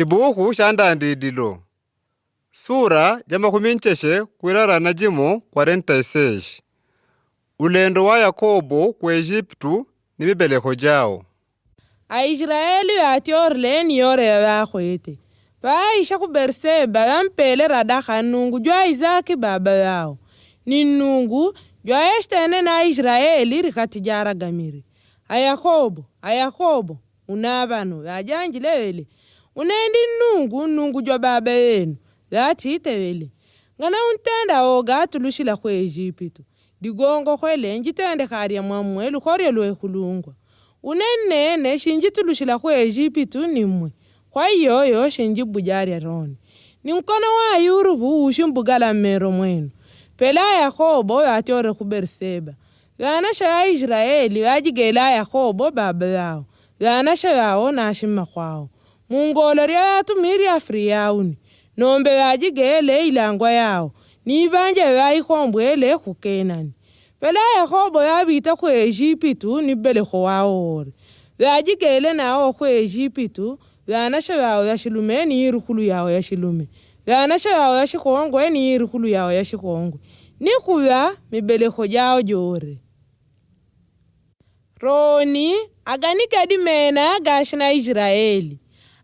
Chibuku shandandidilo. Sura jama kumincheshe kwirarana jimo 46. Ulendo wa Yakobo kwa Egyptu ni bibeleko jao. Aisraeli yatiorle ni yore ya kwete. Paisha ku Berseba yampele radaka nungu jwa Isaki baba yao. Ni nungu jwa estene na Israeli rikatijara gamiri. Ayakobo, unabano, yajanjilele. Unendi nungu jwa baba yenu. Yatitewele. Ngana untenda oga tulushila kwa Egyptu. Digongo kwele njitende kariya mwamwelu kore lwe kulungwa. Unene shinji tulushila kwa Egyptu nimwe. Kwa iyo shinji bujari aroni. Ni mkono wa yurubu ushimbugala mero mwenu. Pela Yakobo yatiore ku Berseba. Yanasha ya Israeli yajigela Yakobo baba yao. Yanasha yao nashima kwao. Mungoloria yatumiri Afriyauni. Nombe yajigele ilangwa yao. Nibanje yayikombwele ku Kenani. Pela Yakobo yabita ku Egyptu nibeleko waore. Yajigele nao ku Egyptu. Yanasha yao yashilume ni irukulu yao yashilume. Yanasha yao yashikongwe ni irukulu yao yashikongwe. Ni kuya mibeleko jao jore. Roni aganikadi mena gashina Israeli.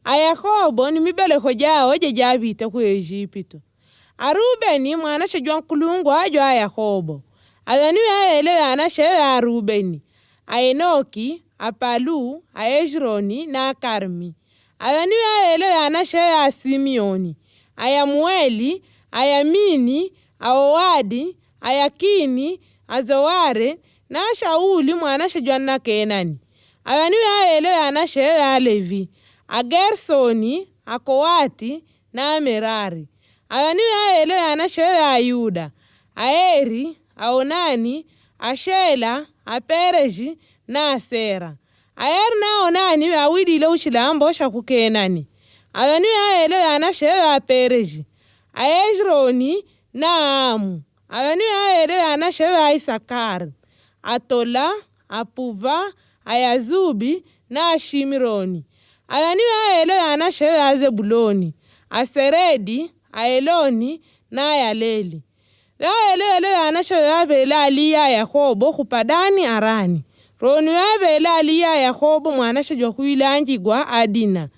Ayakobo ni mibeleko jao jabita ku Egyptu. Arubeni mwanasha jwa kulungu ajwa Yakobo. Adhanu ya ele yanasha ya Rubeni. Aenoki, Apalu, Aeshroni na Karmi. Adhanu ya ele yanasha ya Simeoni. Ayamueli, Ayamini, Awadi, Ayakini, Azoware na Shauli mwanasha jwa na Kenani. Adhanu ya ele yanasha ya Levi. Agersoni, Akowati na Merari. Adhanu ya ele yanasha ya Yuda. Aeri, Aonani, Ashela, Apereji na Asera. Aeri na Aonani awidile ushilambo shaku Kenani. Adhanu ya ele yanasha ya Pereji. Aeshroni na Amu. Adhanu ya ele yanasha ya Isakari. Atola, Apuva, Ayazubi na Shimironi. Adhanu ya ele yanasha ya Zebuloni. Aseredi, Aeloni na Ayaleli. Ya ele yanasha ya vela aliya Yakobo kupadani Arani. Roni ya vela aliya Yakobo mwanasha jwa kuilanjigwa Adina.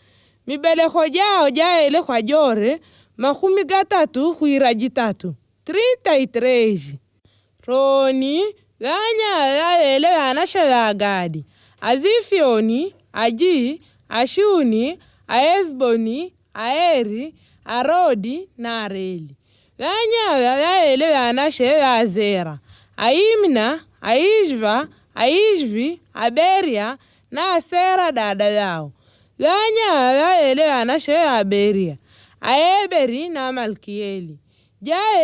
Mibeleko jao ele kwa jore 13 kuiraji 3. 33. Roni ya ele yanasha ya Gadi. Azifioni, Aji, Ashuni, Aesboni, Aeri, Arodi na Areli. Ya ele yanasha ya Zera. Aimna, Aishva, Aishvi, Aberia na Asera dada yao. Ya ele yanasha ya Beria. Aeberi na Malkieli.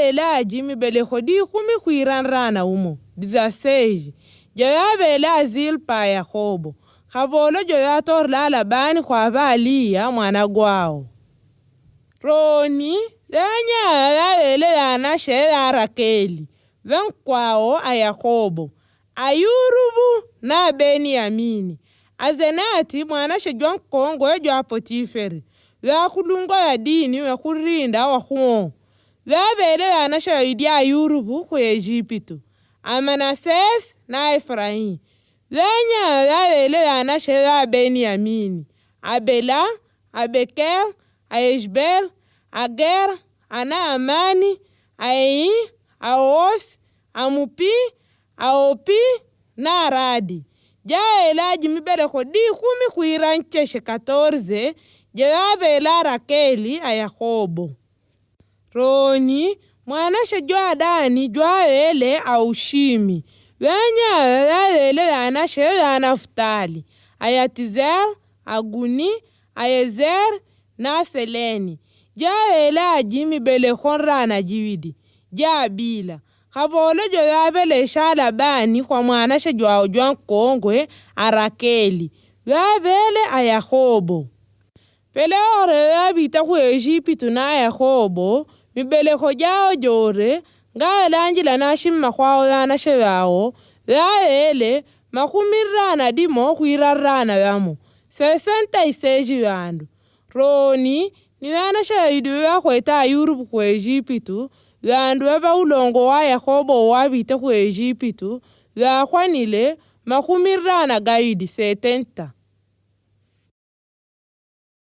Ele ajimi beleko di 10 kuiranrana umo. 16. Ya bele Zilpa Yakobo. Kabolo ya torla Labani kwa Aliya mwana gwao. Roni ya ele yanasha ya Rakeli. Venkwao a Yakobo. Ayurubu na Beniamini. Azenati mwanasha jwa Kongo jwa Potiferi. Ya kulungo ya dini ya kurinda wa huo. Ya bele yanasha ya idia Ayurubu ku Egyptu. Amanases na Efraim. Ya ele yanasha ya Beniamini. Abela, Abeker, Aeshbel, Ager, Anaamani, Ai, Aos, Amupi, Aopi na Aradi. Ele ajimibeleko di 10 kuirancheshe 14. Ya bela Rakeli a Yakobo. Roni mwanasha jwa Adani jwa ele Aushimi. Ya ele yanasha ya Naftali. Ayatizer, Aguni, Ayezer na Seleni. Ele ajimi beleko rana jiwidi. Bila. Kabolo ya bele Shalabani kwa mwanasha jwa Kongwe Arakeli. Ya bele a Yakobo. Pele ore yabita ku Egyptu na Yakobo. Mibeleko jao jore. Nga elanjila na shima kwao yanasha yao. Ya ele makumirana dimo kuirarana yamo. 66 yandu. roni niwe anashahidi wakweta Yurupu ku Ejipitu vandu vava ulongo wa Yakobo wavita ku Ejipitu vakwanile 70 gaidi 70